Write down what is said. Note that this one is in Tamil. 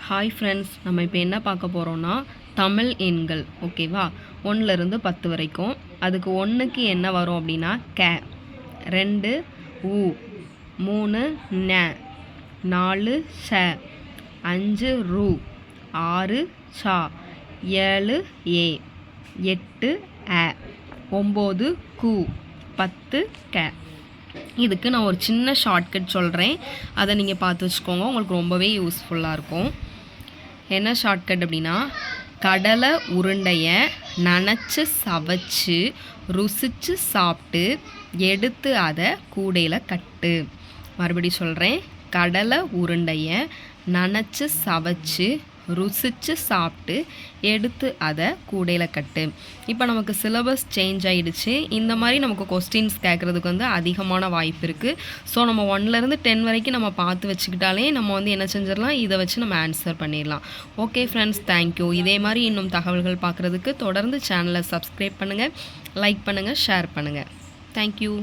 ஹாய் ஃப்ரெண்ட்ஸ், நம்ம இப்போ என்ன பார்க்க போகிறோன்னா தமிழ் எண்கள். ஓகேவா? 1லேருந்து 10 வரைக்கும். அதுக்கு 1க்கு என்ன வரும் அப்படின்னா க, 2 உ, 3 ந, 4 ச, 5 ரு, 6 சா, 7 ஏ, 8 அ, 9 கு, 10 க. இதுக்கு நான் ஒரு சின்ன ஷார்ட்கட் சொல்கிறேன், அதை நீங்கள் பார்த்து வச்சுக்கோங்க, உங்களுக்கு ரொம்பவே யூஸ்ஃபுல்லாக இருக்கும். என்ன ஷார்ட்கட் அப்படின்னா, கடலை உருண்டையை நனைச்சி சவைச்சு ருசித்து சாப்பிட்டு எடுத்து அதை கூடையில் கட்டு. மறுபடியும் சொல்கிறேன், கடலை உருண்டையை நனைச்சி சவைச்சு ருசித்து சாப்பிட்டு எடுத்து அதை கூடையில் கட்டு. இப்போ நமக்கு சிலபஸ் சேஞ்ச் ஆகிடுச்சு. இந்த மாதிரி நமக்கு கொஸ்டின்ஸ் கேட்குறதுக்கு அதிகமான வாய்ப்பு இருக்குது. ஸோ நம்ம 1லேருந்து 10 வரைக்கும் நம்ம பார்த்து வச்சுக்கிட்டாலே நம்ம என்ன செஞ்சிடலாம், இதை வச்சு நம்ம ஆன்சர் பண்ணிடலாம். Okay friends, thank you. இதே மாதிரி இன்னும் தகவல்கள் பார்க்குறதுக்கு தொடர்ந்து சேனலை சப்ஸ்கிரைப் பண்ணுங்கள், லைக் பண்ணுங்கள், ஷேர் பண்ணுங்கள். தேங்க்யூ.